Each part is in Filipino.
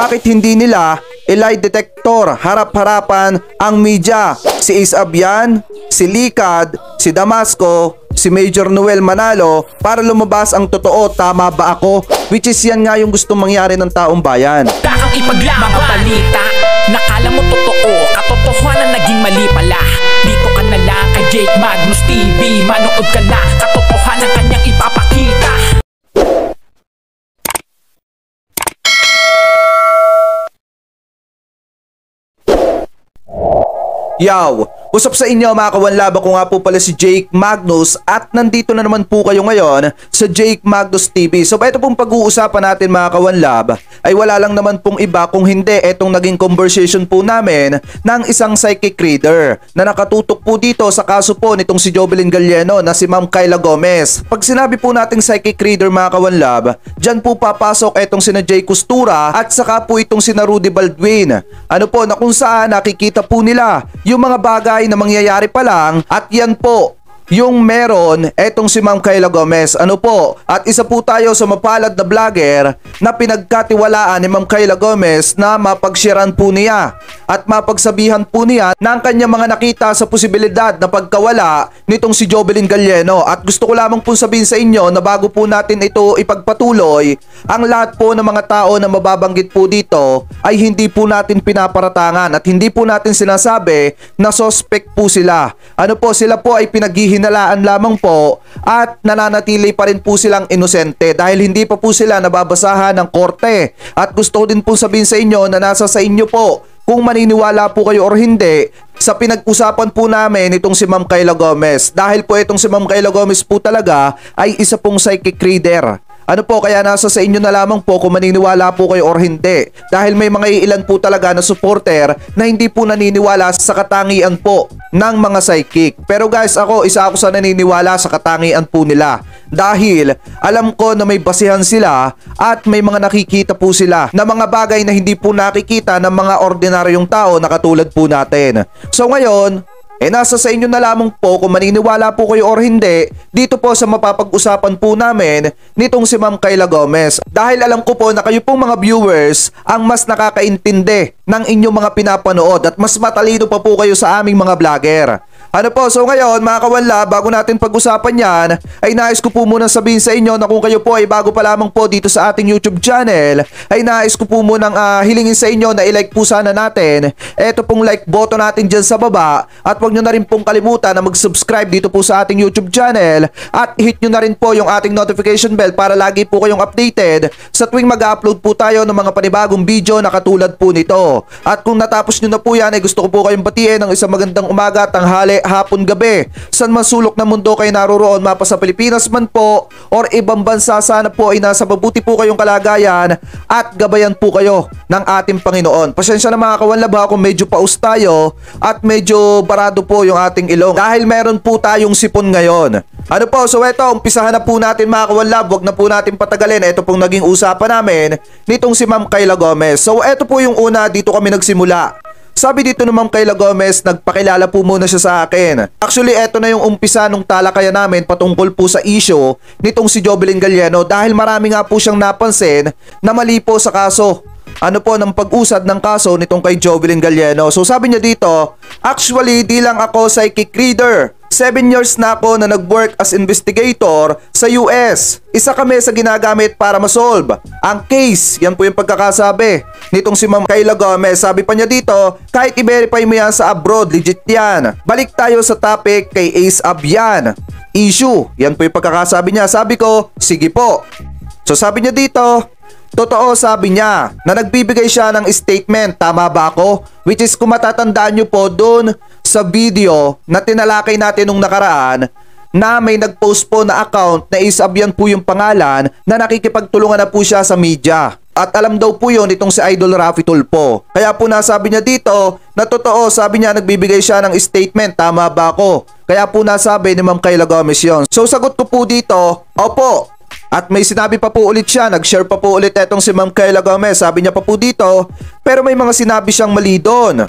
bakit hindi nila lie detector harap-harapan ang media? Si Ace Abian, si Likad, si Damasco, si Major Noel Manalo para lumabas ang totoo, tama ba ako? Which is yan nga yung gustong mangyari ng taong bayan. Kakang ipaglaban mga balita, nakala mo totoo, katotohanan naging mali pala. Dito ka na lang kay Jake Magnus TV, manood ka na, katotohanan kanyang ipapakita. Yow! Usap sa inyo mga kawanlab, ako nga po pala si Jake Magnus at nandito na naman po kayo ngayon sa Jake Magnus TV. So ito pong pag-uusapan natin mga kawanlab ay wala lang naman pong iba kung hindi etong naging conversation po namin ng isang psychic reader na nakatutok po dito sa kaso po nitong si Jovelyn Galieno na si Ma'am Kyla Gomez. Pag sinabi po nating psychic reader mga kawanlab, dyan po papasok etong sina Jay Costura at saka po itong sina Rudy Baldwin. Ano po na kung saan nakikita po nila yung mga bagay na mangyayari pa lang at yan po yung meron etong si Ma'am Kyla Gomez. Ano po? At isa po tayo sa mapalad na vlogger na pinagkatiwalaan ni Ma'am Kyla Gomez na mapagsharean po niya at mapagsabihan po niya ng kanyang mga nakita sa posibilidad na pagkawala nitong si Jovelyn Galieno. At gusto ko lamang po sabihin sa inyo na bago po natin ito ipagpatuloy, ang lahat po ng mga tao na mababanggit po dito ay hindi po natin pinaparatangan at hindi po natin sinasabi na suspect po sila. Ano po, sila po ay hinalaan lamang po at nananatili pa rin po silang inosente dahil hindi pa po sila nababasahan ng korte. At gusto ko din po sabihin sa inyo na nasa sa inyo po kung maniniwala po kayo or hindi sa pinag-usapan po namin itong si Ma'am Kyla Gomez. Dahil po itong si Ma'am Kyla Gomez po talaga ay isa pong psychic reader. Ano po, kaya nasa sa inyo na lamang po kung maniniwala po kayo or hindi. Dahil may mga ilan po talaga na supporter na hindi po naniniwala sa katangian po ng mga psychic. Pero guys, isa ako sa naniniwala sa katangian po nila. Dahil alam ko na may basihan sila at may mga nakikita po sila na mga bagay na hindi po nakikita ng mga ordinaryong tao na katulad po natin. So ngayon, nasa sa inyo na lamang po kung maniniwala po kayo or hindi dito po sa mapapag-usapan po namin nitong si Ma'am Kyla Gomez. Dahil alam ko po na kayo pong mga viewers ang mas nakakaintindi ng inyong mga pinapanood at mas matalino pa po kayo sa aming mga vlogger. Ano po, so ngayon mga kawanla, bago natin pag-usapan yan, ay nais ko po muna sabihin sa inyo na kung kayo po ay bago pa lamang po dito sa ating YouTube channel, ay nais ko po munang hilingin sa inyo na i-like po sana natin eto pong like button natin dyan sa baba at huwag nyo na rin pong kalimutan na mag-subscribe dito po sa ating YouTube channel at hit nyo na rin po yung ating notification bell para lagi po kayong updated sa tuwing mag-upload po tayo ng mga panibagong video na katulad po nito. At kung natapos nyo na po yan, ay gusto ko po kayong batiin ng isang magandang umaga, tanghali, hapon, gabi. San man sulok ng mundo kayo naroroon, mapa sa Pilipinas man po or ibang bansa, sana po ay nasa mabuti po kayong kalagayan at gabayan po kayo ng ating Panginoon. Pasensya na mga kawanlab kung medyo paus tayo at medyo barado po yung ating ilong dahil meron po tayong sipon ngayon. Ano po, so eto, umpisahan na po natin mga kawanlab, wag na po natin patagalin. Ito pong naging usapan namin nitong si Ma'am Kyla Gomez. So eto po yung una, dito kami nagsimula. Sabi dito ng Ma'am Kyla Gomez, nagpakilala po muna siya sa akin. Actually, eto na yung umpisa nung talakayan namin patungkol po sa issue nitong si Jovelyn Galieno dahil marami nga po siyang napansin na mali po sa kaso. Ano po ng pag-usad ng kaso nitong kay Jovelyn Galieno. So sabi niya dito, actually di lang ako psychic reader. 7 years na ako na nag-work as investigator sa US. Isa kami sa ginagamit para masolve ang case. Yan po yung pagkakasabi nitong si Ma'am Kyla Gomez. Sabi pa niya dito, kahit i-verify mo yan sa abroad, legit yan. Balik tayo sa topic kay Ace Abian. Issue. Yan po yung pagkakasabi niya. Sabi ko, sige po. So sabi niya dito, totoo sabi niya na nagbibigay siya ng statement. Tama ba ako? Which is kung matatandaan nyo po doon sa video na tinalakay natin nung nakaraan na may nag-post po na account na Ace Abian po yung pangalan na nakikipagtulungan na po siya sa media. At alam daw po yun itong si Idol Raffy Tulfo. Kaya po nasabi niya dito na totoo, sabi niya nagbibigay siya ng statement. Tama ba ako? Kaya po nasabi ni Ma'am Kyla Gomez yun. So sagot ko po dito, opo. At may sinabi pa po ulit siya, nag-share pa po ulit etong si Ma'am Kyla Gomez. Sabi niya pa po dito, pero may mga sinabi siyang mali doon.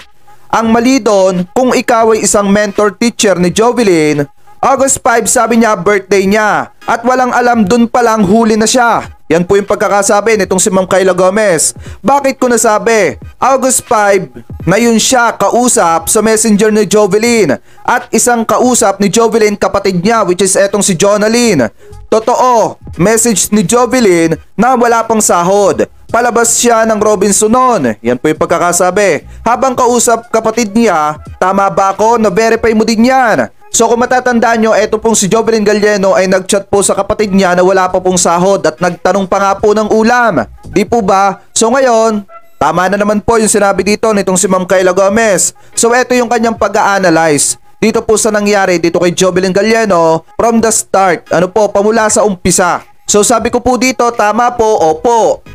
Ang mali doon, kung ikaw ay isang mentor teacher ni Jovelyn, August 5 sabi niya birthday niya. At walang alam, doon palang huli na siya. Yan po yung pagkakasabi nitong si Ma'am Kayla Gomez. Bakit ko nasabi? August 5 na yun siya kausap sa messenger ni Jovelyn at isang kausap ni Jovelyn kapatid niya which is etong si Jonalyn. Totoo, message ni Jovelyn na wala pang sahod. Palabas siya ng Robinson noon. Yan po yung pagkakasabi. Habang kausap kapatid niya, tama ba ako? Na-verify mo din yan. So kung matatandaan nyo, eto pong si Jovelyn Galieno ay nagchat po sa kapatid niya na wala pa pong sahod at nagtanong pa nga po ng ulam. Di po ba? So ngayon, tama na naman po yung sinabi dito nitong si Ma'am Kayla Gomez. So eto yung kanyang pag-a-analyze dito po sa nangyari dito kay Jovelyn Galieno from the start. Ano po, pamula sa umpisa. So sabi ko po dito, tama po, opo.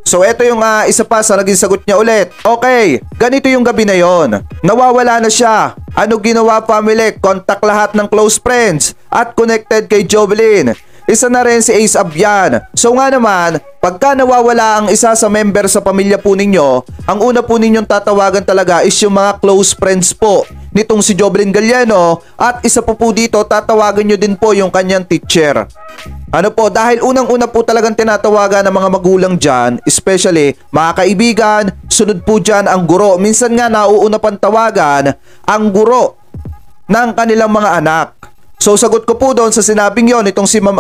So eto yung isa pa sa naging sagot niya ulit. Okay, ganito yung gabi na yon. Nawawala na siya. Ano ginawa family? Contact lahat ng close friends at connected kay Jovelyn. Isa na rin si Ace Abian. So nga naman, pagka nawawala ang isa sa member sa pamilya po ninyo, ang una po ninyong tatawagan talaga is yung mga close friends po nitong si Jovelyn Galieno at isa po dito tatawagan nyo din po yung kanyang teacher. Ano po, dahil unang-una po talagang tinatawagan ng mga magulang dyan, especially mga kaibigan, sunod po dyan ang guro. Minsan nga nauuna pang tawagan ang guro ng kanilang mga anak. So sagot ko po doon sa sinabing yon itong si Ma'am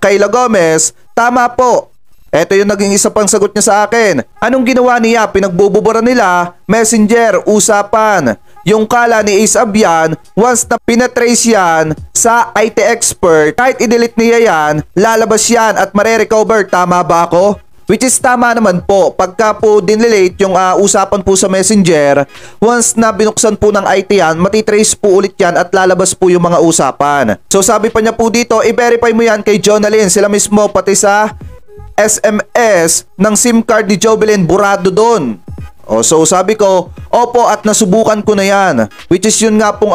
Kayla Gomez, tama po. Eto yung naging isa pang sagot niya sa akin. Anong ginawa niya? Pinagbububura nila, messenger, usapan. Yung kala ni Ace Abian, once na pinatrace yan sa IT expert, kahit i-delete niya yan, lalabas yan at mare-recover. Tama ba ako? Which is tama naman po. Pagka po dinelete yung usapan po sa messenger, once na binuksan po ng IT yan, matitrace po ulit yan at lalabas po yung mga usapan. So sabi pa niya po dito, i-verify mo yan kay Jonalyn. Sila mismo pati sa SMS ng SIM card ni Jovelyn burado doon. So sabi ko, opo at nasubukan ko na yan. Which is yun nga pong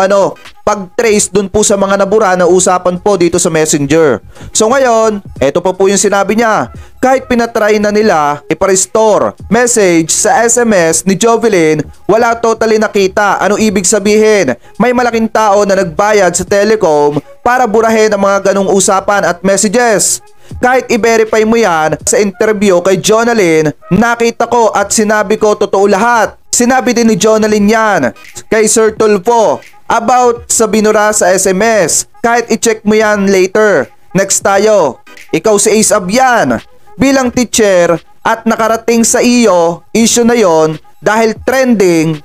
pag-trace dun po sa mga nabura na usapan po dito sa messenger. So ngayon, eto pa po yung sinabi niya. Kahit pinatry na nila ipa-restore message sa SMS ni Jovelyn, wala totally nakita. Ano ibig sabihin? May malaking tao na nagbayad sa telecom para burahin ang mga ganong usapan at messages. Kahit i-verify mo yan sa interview kay Jonalyn, nakita ko at sinabi ko totoo lahat. Sinabi din ni Jonalyn yan kay Sir Tulfo about sa binura sa SMS. Kahit i-check mo yan later. Next tayo. Ikaw si Ace Abian. Bilang teacher at nakarating sa iyo, issue na yon dahil trending,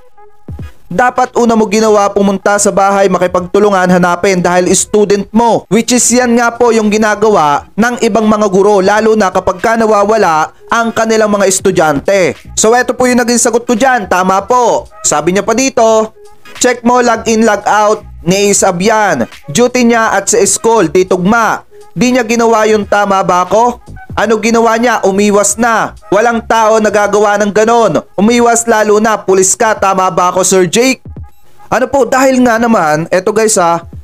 dapat una mo ginawa pumunta sa bahay makipagtulungan hanapin dahil student mo. Which is yan nga po yung ginagawa ng ibang mga guro lalo na kapag ka nawawala ang kanilang mga estudyante. So eto po yung naging sagot ko dyan. Tama po. Sabi niya pa dito, check mo log in log out ni Ace Abian. Duty niya at sa school, titugma. Di niya ginawa yung tama ba ako? Ano ginawa niya? Umiwas na. Walang tao nagagawa ng ganon. Umiwas lalo na, pulis ka. Tama ba ako, Sir Jake? Ano po, dahil nga naman, eto guys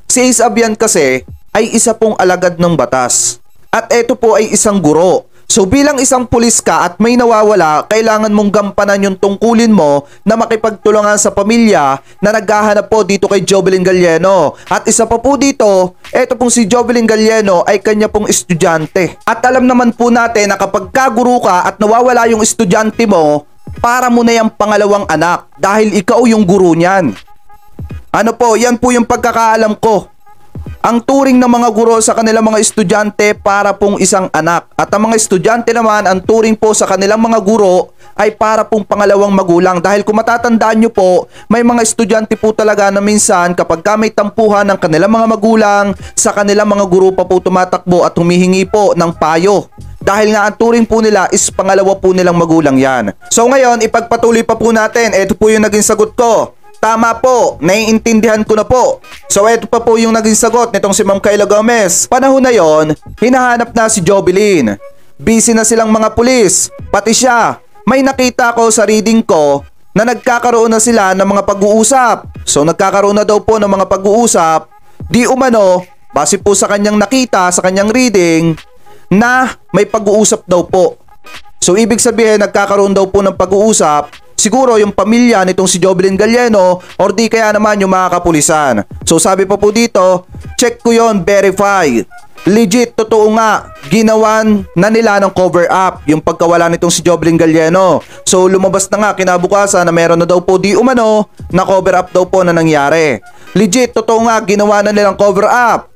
si Ace Abian kasi ay isa pong alagad ng batas. At eto po ay isang guro. So bilang isang pulis ka at may nawawala, kailangan mong gampanan yung tungkulin mo na makipagtulungan sa pamilya na naghahanap po dito kay Jovelyn Galieno. At isa pa po dito, eto pong si Jovelyn Galieno ay kanya pong estudyante. At alam naman po natin na kapag kaguro ka at nawawala yung estudyante mo, para mo na yung pangalawang anak dahil ikaw yung guro niyan. Ano po, yan po yung pagkakaalam ko. Ang turing ng mga guro sa kanilang mga estudyante para pong isang anak. At ang mga estudyante naman, ang turing po sa kanilang mga guro ay para pong pangalawang magulang. Dahil kung matatandaan nyo po, may mga estudyante po talaga na minsan kapag may tampuhan ng kanilang mga magulang, sa kanilang mga guro pa po tumatakbo at humihingi po ng payo. Dahil nga ang turing po nila is pangalawa po nilang magulang yan. So ngayon, ipagpatuloy pa po natin. Ito po yung naging sagot ko. Tama po, naiintindihan ko na po. So eto pa po yung naging sagot nitong si Ma'am Kayla Gomez. Panahon na yon, hinahanap na si Jovelyn. Busy na silang mga pulis, pati siya. May nakita ko sa reading ko na nagkakaroon na sila ng mga pag-uusap. So nagkakaroon na daw po ng mga pag-uusap. Di umano, base po sa kanyang nakita, sa kanyang reading, na may pag-uusap daw po. So ibig sabihin nagkakaroon daw po ng pag-uusap. Siguro yung pamilya nitong si Jovelyn Galieno or di kaya naman yung mga kapulisan. So sabi pa po dito, check ko yon, verify. Legit, totoo nga, ginawan na nila ng cover up yung pagkawala nitong si Jovelyn Galieno. So lumabas na nga kinabukasan na meron na daw po di umano na cover up daw po na nangyari. Legit, totoo nga, ginawa na nilang cover up.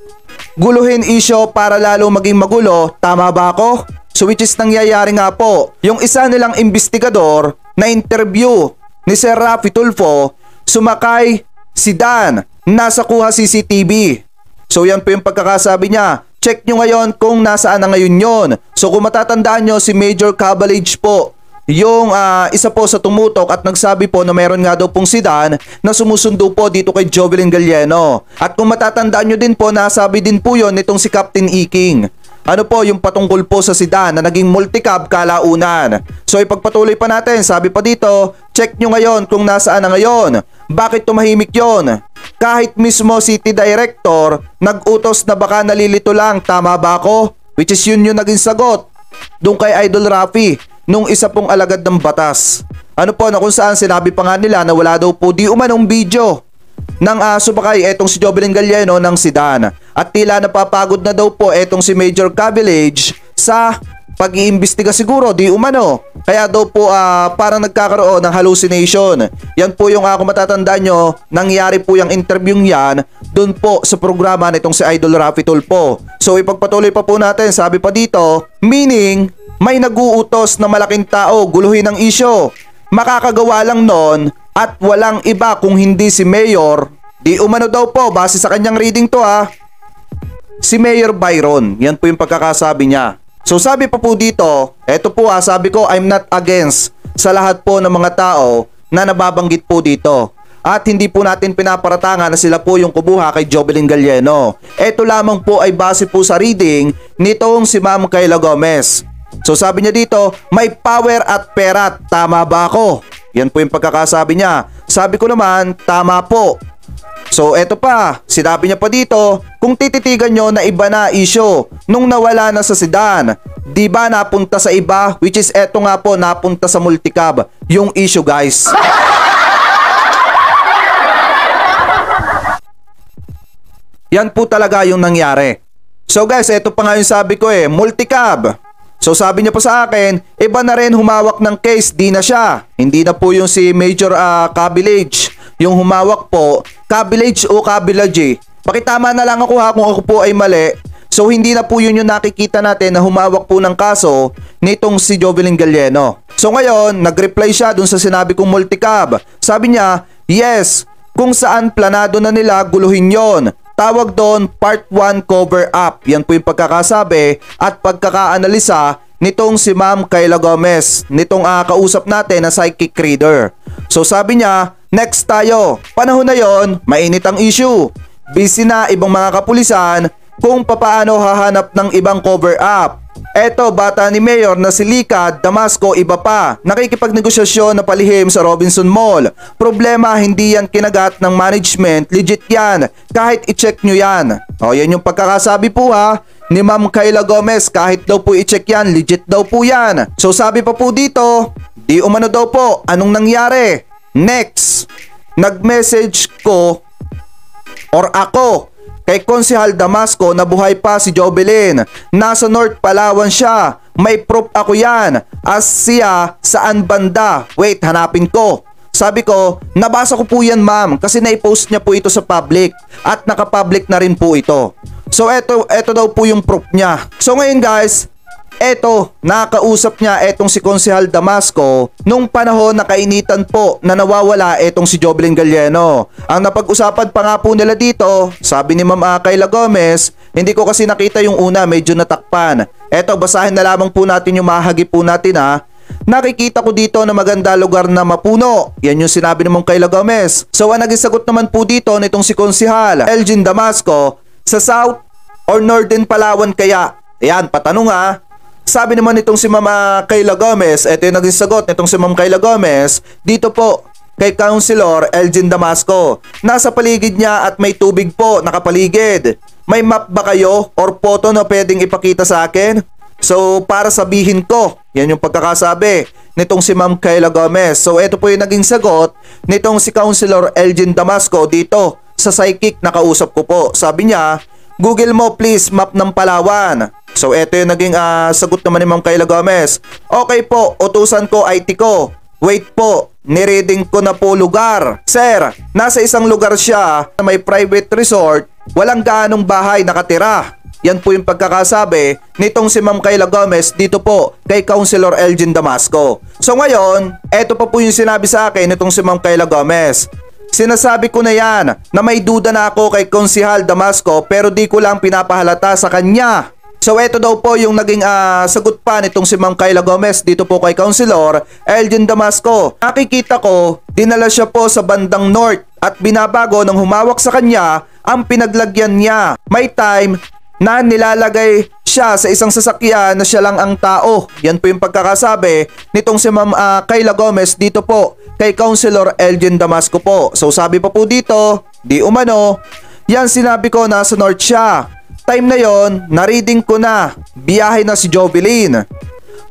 Guluhin issue para lalo maging magulo, tama ba ako? So which is nangyayari nga po, yung isa nilang investigador na interview ni Sir Raffy Tulfo, sumakay si Dan, nasa kuha CCTV. So yan po yung pagkakasabi niya. Check nyo ngayon kung nasaan na ngayon yon. So kung matatandaan nyo, si Major Cabalage po yung isa po sa tumutok at nagsabi po na meron nga daw pong sedan na sumusundo po dito kay Jovelyn Galieno. At kung matatandaan nyo din po, nasabi din po yon nitong si Captain Iking. Ano po yung patungkol po sa sedan na naging multicab kalaunan. So ipagpatuloy pa natin, sabi pa dito, check nyo ngayon kung nasaan na ngayon. Bakit tumahimik yon? Kahit mismo city director nag-utos na baka nalilito lang, tama ba ako? Which is yun yung naging sagot doon kay Idol Raffy nung isa pong alagad ng batas. Ano po na kung saan sinabi pa nga nila na wala daw po di umanong video ng sumakay etong si Jovelyn Galieno ng sedan. At tila napapagod na daw po etong si Major Cabalage sa pag-iimbestiga siguro di umano. Kaya daw po parang nagkakaroon ng hallucination. Yan po yung kung matatandaan nyo, nangyari po yung interview yan dun po sa programa nitong si Idol Raffy Tulfo. So ipagpatuloy pa po natin, sabi pa dito, meaning may naguutos na malaking tao guluhin ang issue. Makakagawa lang nun at walang iba kung hindi si Mayor, di umano daw po base sa kanyang reading to si Mayor Byron. Yan po yung pagkakasabi niya. So sabi pa po dito, eto po sabi ko, I'm not against sa lahat po ng mga tao na nababanggit po dito. At hindi po natin pinaparatangan na sila po yung kubuha kay Jovelyn Galieno. Eto lamang po ay base po sa reading nitong si Ma'am Kayla Gomez. So sabi niya dito, may power at pera, tama ba ako? Yan po yung pagkakasabi niya. Sabi ko naman, tama po. So eto pa, sinabi niya pa dito, kung tititigan nyo na iba na issue nung nawala na sa sedan, di ba napunta sa iba, which is eto nga po, napunta sa multicab yung issue, guys. Yan po talaga yung nangyari. So guys, eto pa nga yung sabi ko multicab. So sabi niya pa sa akin, iba na rin humawak ng case, di na siya. Hindi na po yung si Major Cabalage yung humawak po. Cabalage o Cabalage, pakitama na lang ako kung ako po ay mali. So hindi na po yun yung nakikita natin na humawak po ng kaso nitong si Jovelyn Galieno. So ngayon, nag-reply siya dun sa sinabi kong multicab. Sabi niya, yes, kung saan planado na nila guluhin yon. Tawag doon part 1 cover up. Yan po yung pagkakasabi at pagkakaanalisa nitong si Ma'am Kayla Gomez, nitong kausap natin na psychic reader. So sabi niya, next tayo. Panahon na yon, mainit ang issue. Busy na ibang mga kapulisan kung papaano hahanap ng ibang cover up. Eto, bata ni Mayor na si Lika Damasco, iba pa, nakikipagnegosasyon na palihim sa Robinson Mall. Problema, hindi yan kinagat ng management, legit yan, kahit i-check nyo yan. O yan yung pagkakasabi po ni Ma'am Kayla Gomez, kahit daw po i-check yan, legit daw po yan. So sabi pa po dito, di umano daw po, anong nangyari? Next, nag-message ko or ako kay Konsehal Damasco na buhay pa si Jovelyn. Nasa North Palawan siya. May proof ako yan. As siya saan banda? Wait, hanapin ko. Sabi ko, nabasa ko po yan ma'am kasi naipost niya po ito sa public at nakapublic na rin po ito. So eto daw po yung proof niya. So ngayon guys, eto, nakausap niya etong si Konsehal Damasco nung panahon na kainitan po na nawawala etong si Jovelyn Galieno. Ang napag-usapan pa nga po nila dito, sabi ni Ma'am Kayla Gomez, hindi ko kasi nakita yung una, medyo natakpan. Eto, basahin na lamang po natin yung mahagi po natin Nakikita ko dito na maganda lugar na mapuno. Yan yung sinabi ni Ma'am Kayla Gomez. So ang naging sagot naman po dito nitong si Konsehal Elgin Damasco, sa South or Northern Palawan kaya? Ayan, patanong Sabi naman nitong si Ma'am Kayla Gomez, ito yung naging sagot nitong si Ma'am Kayla Gomez, dito po kay Councilor Elgin Damasco. Nasa paligid niya at may tubig po nakapaligid. May map ba kayo or photo na pwedeng ipakita sa akin? So para sabihin ko, yan yung pagkakasabi nitong si Ma'am Kayla Gomez. So ito po yung naging sagot nitong si Councilor Elgin Damasco dito sa psychic na kausap ko po. Sabi niya, Google mo please map ng Palawan. So eto yung naging sagot naman ni Ma'am Kayla Gomez. Okay po, utusan ko IT ko. Wait po, nireading ko na po lugar. Sir, nasa isang lugar siya na may private resort, walang gaanong bahay nakatira. Yan po yung pagkakasabi nitong si Ma'am Kayla Gomez dito po kay Councilor Elgin Damasco. So ngayon, eto pa po yung sinabi sa akin nitong si Ma'am Kayla Gomez. Sinasabi ko na yan na may duda na ako kay Konsehal Damasco pero di ko lang pinapahalata sa kanya. So eto daw po yung naging sagot pa nitong si Ma'am Kayla Gomez dito po kay Councilor Elgin Damasco. Nakikita ko, dinala siya po sa bandang north at binabago ng humawak sa kanya ang pinaglagyan niya. May time na nilalagay siya sa isang sasakyan na siya lang ang tao. Yan po yung pagkakasabi nitong si Ma'am Kayla Gomez dito po kay Councilor Elgin Damasco po. So sabi pa po dito, di umano, yan sinabi ko nasa north siya. Time na yon, na-reading ko na, biyahe na si Jovelyn.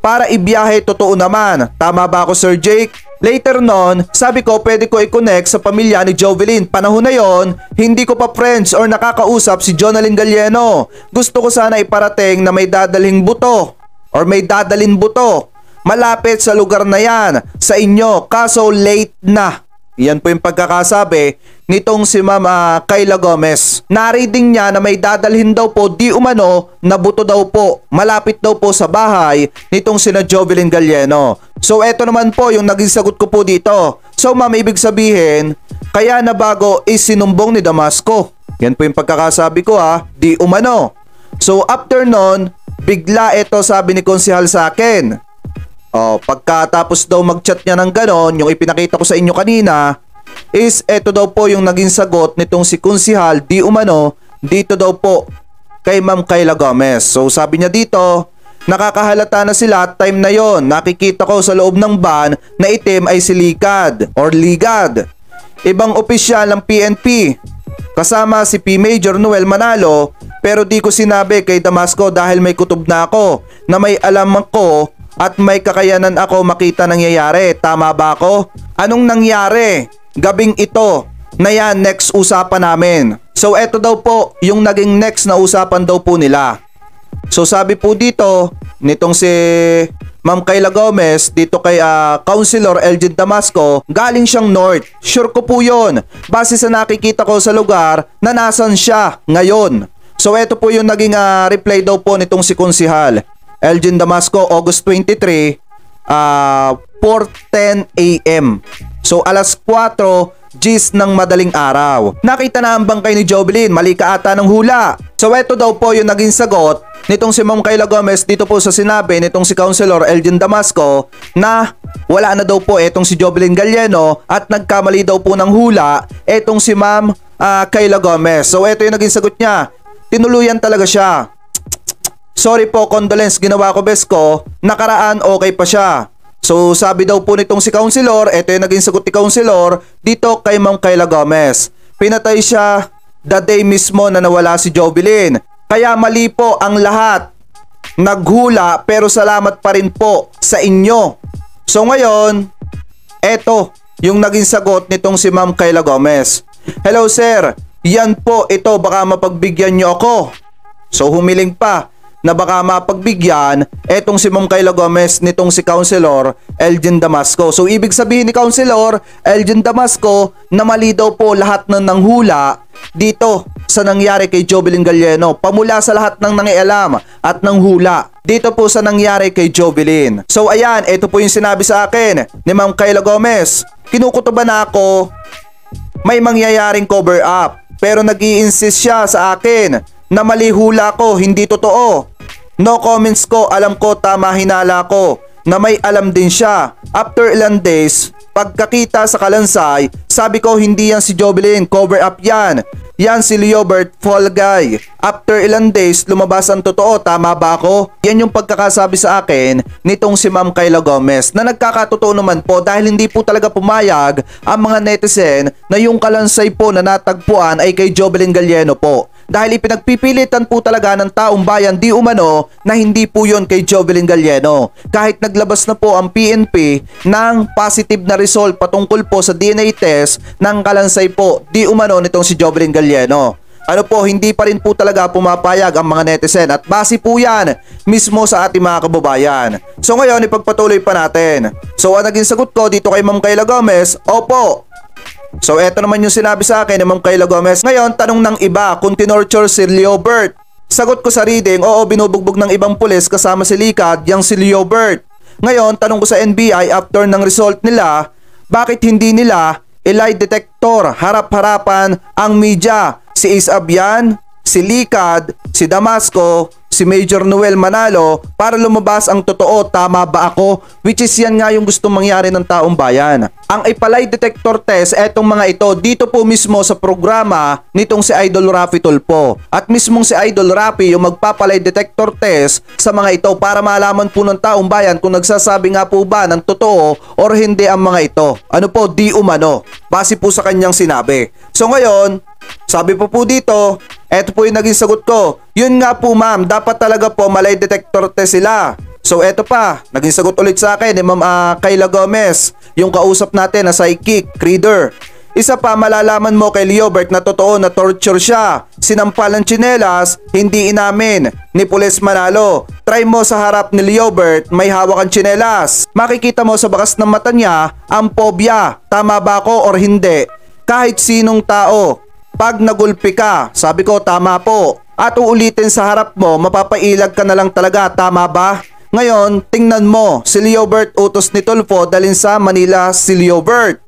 Para ibiyahe totoo naman, tama ba ako Sir Jake? Later non, sabi ko pwede ko i-connect sa pamilya ni Jovelyn. Panahon na yon, hindi ko pa friends or nakakausap si Jonalyn Galieno. Gusto ko sana iparating na may dadalhin buto or may dadalhin buto. Malapit sa lugar na yan, sa inyo, kaso late na. Yan po yung pagkakasabi nitong si Ma'am Kayla Gomez. Na-reading niya na may dadalhin daw po di umano na buto daw po. Malapit daw po sa bahay nitong sina Jovelyn Galieno. So eto naman po yung naging sagot ko po dito. So ma'am, ibig sabihin, kaya na bago is sinumbong ni Damasco. Yan po yung pagkakasabi ko di umano. So after nun, bigla ito sabi ni Konsehal sa akin. Pagkatapos daw mag-chat niya ng ganon, yung ipinakita ko sa inyo kanina, is eto daw po yung naging sagot nitong si Konsehal di umano dito daw po kay Ma'am Kayla Gomez. So sabi niya dito, nakakahalata na sila time na yon. Nakikita ko sa loob ng van na itim ay si Ligad or Ligad. Ibang opisyal ng PNP. Kasama si P. Major Noel Manalo, pero di ko sinabi kay Damasco dahil may kutob na ako na may alam ako at may kakayanan ako makita nangyayari. Tama ba ako? Anong nangyari? Gabing ito na yan next usapan namin. So eto daw po yung naging next na usapan daw po nila. So sabi po dito nitong si Ma'am Kayla Gomez dito kay Councilor Elgin Damasco, galing siyang north. Sure ko po yun base sa nakikita ko sa lugar na nasan siya ngayon. So eto po yung naging reply daw po nitong si Konsehal Elgin Damasco, August 23, 4:10 AM. So alas 4 G's ng madaling araw. Nakita na ang bangkay ni Jovelyn, mali ka ata ng hula. So eto daw po yung naging sagot nitong si Ma'am Kayla Gomez dito po sa sinabi nitong si Councilor Elgin Damasco na wala na daw po etong si Jovelyn Galieno at nagkamali daw po ng hula etong si Ma'am Kayla Gomez. So eto yung naging sagot niya. Tinuluyan talaga siya. Sorry po, condolence ginawa ko best ko, nakaraan okay pa siya. So sabi daw po nitong si Councilor, eto yung naging sagot ni Councilor dito kay Ma'am Kayla Gomez. Pinatay siya the day mismo na nawala si Jovelyn. Kaya mali po ang lahat. Naghula pero salamat pa rin po sa inyo. So ngayon, eto yung naging sagot nitong si Ma'am Kayla Gomez. Hello sir, yan po ito baka mapagbigyan nyo ako. So humiling pa na baka mapagbigyan etong si Ma'am Kayla Gomez nitong si Councilor Elgin Damasco. So ibig sabihin ni Councilor Elgin Damasco na mali daw po lahat ng nanghula dito sa nangyari kay Jovelyn Galieno. Pamula sa lahat ng nangialam at nanghula dito po sa nangyari kay Jovelyn. So ayan, ito po yung sinabi sa akin ni Ma'am Kayla Gomez. Kinukutuban na ako, may mangyayaring cover up, pero nag-i-insist siya sa akin na mali hula ko, hindi totoo. No comments ko, alam ko tama hinala ko na may alam din siya. After ilang days, pagkakita sa Kalansay, sabi ko hindi yan si Jovelyn, cover up yan. Yan si Leobert Fall Guy. After ilang days, lumabas ang totoo, tama ba ako? Yan yung pagkakasabi sa akin nitong si Ma'am Kayla Gomez na nagkakatotoo naman po dahil hindi po talaga pumayag ang mga netizen na yung Kalansay po na natagpuan ay kay Jovelyn Galieno po. Dahil ipinagpipilitan po talaga ng taong bayan di umano na hindi po yon kay Jovelyn Galieno. Kahit naglabas na po ang PNP ng positive na result patungkol po sa DNA test ng Kalansay po di umano nitong si Jovelyn Galieno. Ano po, hindi pa rin po talaga pumapayag ang mga netizen at base po yan mismo sa ating mga kababayan. So ngayon, ipagpatuloy pa natin. So ang naging sagot ko dito kay Ma'am Kayla Gomez, opo. So eto naman yung sinabi sa akin ni Ma'am Kayla Gomez. Ngayon, tanong ng iba kung tinorture si Leobert. Sagot ko sa reading, oo, binubugbog ng ibang pulis kasama si Likad, yang si Leobert. Ngayon, tanong ko sa NBI after ng result nila, bakit hindi nila lie detector harap-harapan ang media? Si Ace Abian, si Likad, si Damasco, si Major Noel Manalo para lumabas ang totoo, tama ba ako? Which is yan nga yung gustong mangyari ng taong bayan. Ang ipalay detector test, etong mga ito, dito po mismo sa programa nitong si Idol Raffy Tulfo. At mismong si Idol Raffy yung magpapalay detector test sa mga ito para malaman po ng taong bayan kung nagsasabi nga po ba ng totoo or hindi ang mga ito. Ano po, di umano. Base po sa kanyang sinabi. So ngayon, sabi po dito, eto po yung naging sagot ko. Yun nga po ma'am, dapat talaga po malay detector test sila. So eto pa, naging sagot ulit sa akin ni Ma'am Kayla Gomez, yung kausap natin na psychic reader. Isa pa, malalaman mo kay Leobert na totoo na torture siya. Sinampal ng tsinelas, hindi inamin ni Pulis Manalo. Try mo sa harap ni Leobert, may hawak ang tsinelas. Makikita mo sa bakas ng mata niya ang pobya. Tama ba ako or hindi? Kahit sinong tao, pag nagulpi ka, sabi ko tama po. At uulitin sa harap mo, mapapailag ka na lang talaga, tama ba? Ngayon, tingnan mo, si Leobert utos ni Tulfo dalhin sa Manila si Leobert.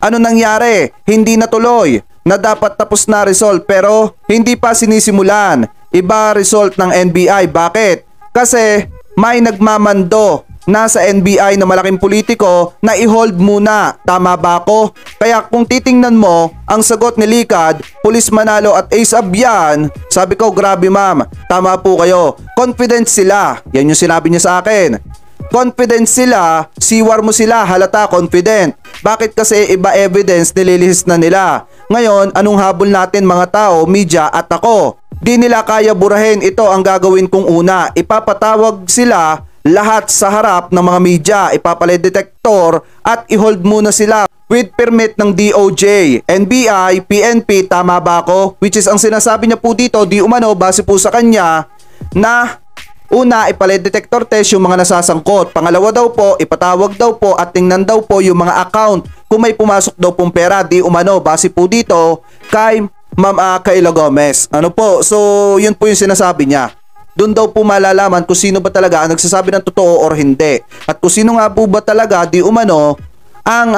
Ano nangyari? Hindi natuloy na dapat tapos na result pero hindi pa sinisimulan. Iba result ng NBI. Bakit? Kasi may nagmamando nasa NBI na malaking politiko na i-hold muna. Tama ba ako? Kaya kung titingnan mo ang sagot ni Likad, Pulis Manalo at Ace Abian, sabi ko grabe ma'am, tama po kayo. Confident sila. Yan yung sinabi niya sa akin. Confident sila, siwar mo sila, halata confident. Bakit kasi iba evidence nililihis na nila? Ngayon, anong habol natin mga tao, media at ako? Di nila kaya burahin, ito ang gagawin kong una. Ipapatawag sila lahat sa harap ng mga media, ipapalay detector at i-hold muna sila with permit ng DOJ, NBI, PNP, tama ba ako? Which is ang sinasabi niya po dito, di umano base po sa kanya na una, ipalay detector test yung mga nasasangkot. Pangalawa daw po, ipatawag daw po at tingnan daw po yung mga account kung may pumasok daw pong pera, di umano base po dito kay Ma'am Kayla Gomez. Ano po? So, yun po yung sinasabi niya. Doon daw po malalaman kung sino ba talaga ang nagsasabi ng totoo or hindi. At kung sino nga po ba talaga di umano ang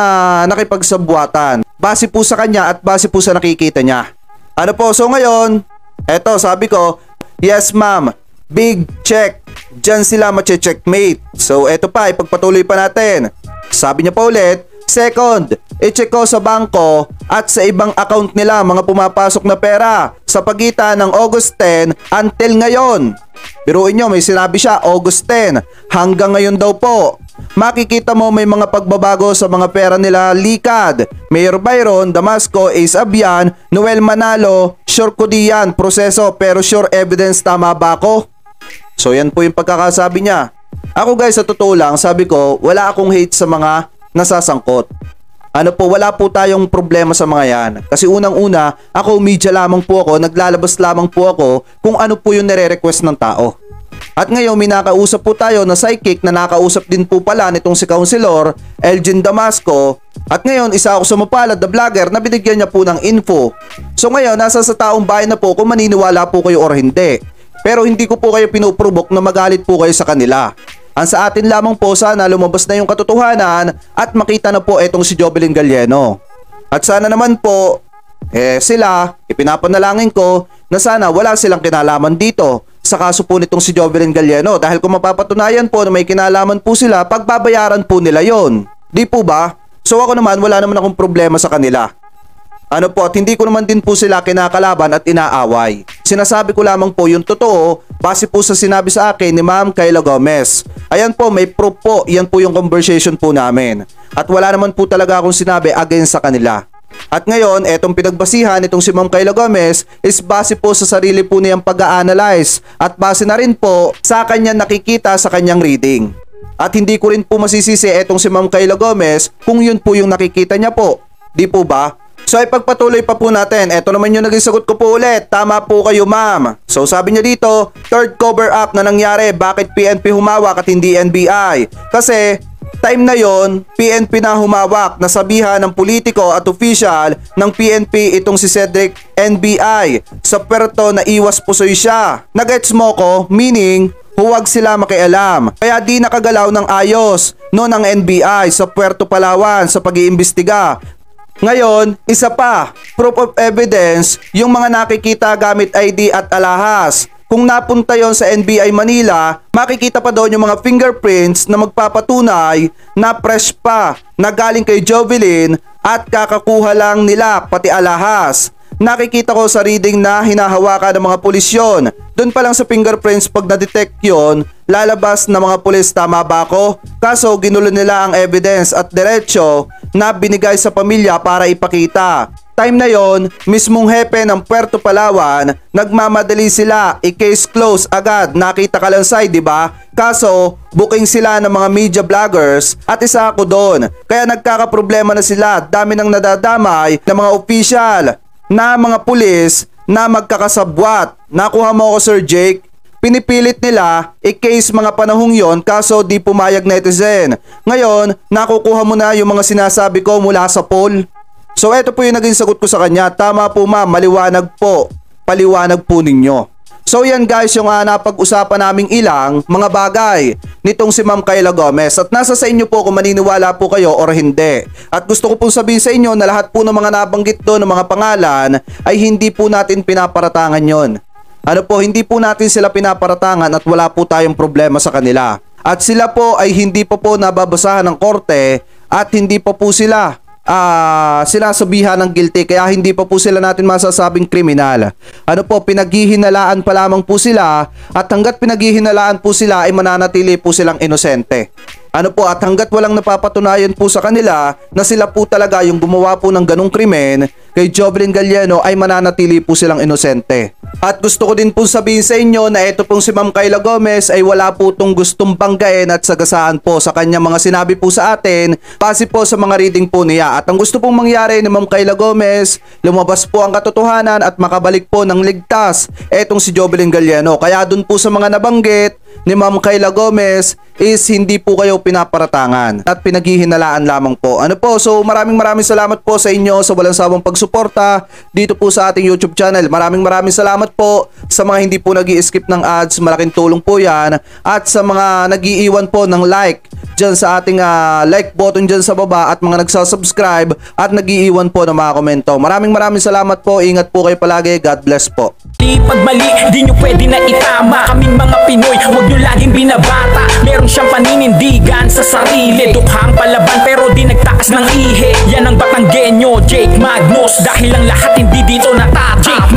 nakipagsabuatan. Base po sa kanya at base po sa nakikita niya. Ano po? So ngayon, eto sabi ko, yes ma'am, big check. Diyan sila mache-checkmate. So eto pa, ipagpatuloy pa natin. Sabi niya pa ulit, second, i-check ko sa bangko at sa ibang account nila mga pumapasok na pera sa pagitan ng August 10 until ngayon. Biruin nyo, may sinabi siya August 10 hanggang ngayon daw po. Makikita mo may mga pagbabago sa mga pera nila Likad, Mayor Byron, Damasco, Ace Abian, Noel Manalo. Sure ko di yan proseso pero sure evidence, tama ba ako? So yan po yung pagkakasabi niya. Ako guys, sa totoo lang, sabi ko wala akong hate sa mga nasasangkot. Ano po, wala po tayong problema sa mga yan. Kasi unang-una, ako media lamang po ako, naglalabas lamang po ako kung ano po yung nire-request ng tao. At ngayon, may nakausap po tayo na psychic na nakausap din po pala nitong si Councilor Elgin Damasco. At ngayon, isa ako sa mapalad na vlogger na binigyan niya po ng info. So ngayon, nasa sa taong bayan na po kung maniniwala po kayo or hindi. Pero hindi ko po kayo pinuprovok na magalit po kayo sa kanila. Ang sa atin lamang po, sana lumabas na yung katotohanan at makita na po itong si Jovelyn Galieno. At sana naman po, sila, ipinapanalangin ko na sana wala silang kinalaman dito sa kaso po nitong si Jovelyn Galieno. Dahil kung mapapatunayan po na may kinalaman po sila, pagbabayaran po nila yon. Di po ba? So ako naman, wala naman akong problema sa kanila. Ano po, at hindi ko naman din po sila kinakalaban at inaaway. Sinasabi ko lamang po yung totoo base po sa sinabi sa akin ni Ma'am Kayla Gomez. Ayan po, may proof po. Yan po yung conversation po namin. At wala naman po talaga akong sinabi against sa kanila. At ngayon, etong pinagbasihan itong si Ma'am Kayla Gomez is base po sa sarili po niyang pag-a-analyze at base na rin po sa kanyang nakikita sa kanyang reading. At hindi ko rin po masisisi etong si Ma'am Kayla Gomez kung yun po yung nakikita niya po. Di po ba? So ay pagpatuloy pa po natin. Ito naman yung naging sagot ko po ulit. Tama po kayo ma'am. So sabi niya dito, third cover up na nangyari. Bakit PNP humawak at hindi NBI? Kasi time na yon, PNP na humawak. Nasabihan ng politiko at official ng PNP itong si Cedric NBI. Sa puerto na iwas pusoy siya. Nagets mo ko? Meaning, huwag sila makialam. Kaya di nakagalaw ng ayos noon ang NBI sa Puerto Palawan sa pag-iimbestiga. Ngayon, isa pa, proof of evidence, yung mga nakikita gamit ID at alahas. Kung napunta yon sa NBI Manila, makikita pa doon yung mga fingerprints na magpapatunay na fresh pa, na galing kay Jovelyn at kakakuha lang nila pati alahas. Nakikita ko sa reading na hinahawakan ng mga pulis yun. Doon pa lang sa fingerprints pag na-detect yun, lalabas na mga pulis, tama ba ako? Kaso ginulo nila ang evidence at diretsyo na binigay sa pamilya para ipakita. Time na yon, mismong hepe ng Puerto Palawan, nagmamadali sila, i-case close agad, nakita kalansay, di ba? Kaso, booking sila ng mga media vloggers at isa ako doon. Kaya nagkakaproblema na sila, dami nang nadadamay ng mga official, na mga pulis na magkakasabwat. Nakuha mo ako Sir Jake? Pinipilit nila i-case mga panahong yon kaso di pumayag netizen. Ngayon, nakukuha mo na yung mga sinasabi ko mula sa poll. So eto po yung naging sagot ko sa kanya. Tama po ma'am, maliwanag po. Paliwanag po ninyo. So yan guys yung napag-usapan naming ilang mga bagay nitong si Ma'am Kayla Gomez at nasa sa inyo po kung maniniwala po kayo or hindi. At gusto ko pong sabihin sa inyo na lahat po ng mga nabanggit doon ng mga pangalan ay hindi po natin pinaparatangan yon. Ano po, hindi po natin sila pinaparatangan at wala po tayong problema sa kanila. At sila po ay hindi pa po nababasahan ng korte at hindi pa po sila sinasabihan ng guilty kaya hindi pa po sila natin masasabing kriminal. Ano po, pinaghihinalaan pa lamang po sila at hanggat pinaghihinalaan po sila ay mananatili po silang inosente. Ano po, at hanggat walang napapatunayan po sa kanila na sila po talaga yung gumawa po ng ganong krimen kay Jovelyn Galliano ay mananatili po silang inosente. At gusto ko din po sabihin sa inyo na ito pong si Ma'am Kayla Gomez ay wala po itong gustong banggain at sagasaan po sa kanyang mga sinabi po sa atin base po sa mga reading po niya. At ang gusto pong mangyari ni Ma'am Kayla Gomez, lumabas po ang katotohanan at makabalik po ng ligtas etong si Jovelyn Galliano. Kaya dun po sa mga nabanggit ni Ma'am Kayla Gomez is hindi po kayo pinaparatangan at pinaghihinalaan lamang po. Ano po, so maraming salamat po sa inyo sa walang sawang pagsuporta dito po sa ating YouTube channel. Maraming salamat po sa mga hindi po nag-i-skip ng ads, malaking tulong po yan. At sa mga nag-iiwan po ng like dyan sa ating like button dyan sa baba at mga nagsasubscribe at nag-iiwan po ng mga komento. Maraming salamat po, ingat po kayo palagi, God bless po. Pag mali, di nyo pwede na itama. Kaming mga Pinoy, huwag nyo laging binabata. Meron siyang paninindigan sa sarili, dukhang palaban pero di nagtaas ng ihe. Yan ang Batanggenyo, Jake Magnus. Dahil ang lahat hindi dito natata. Jake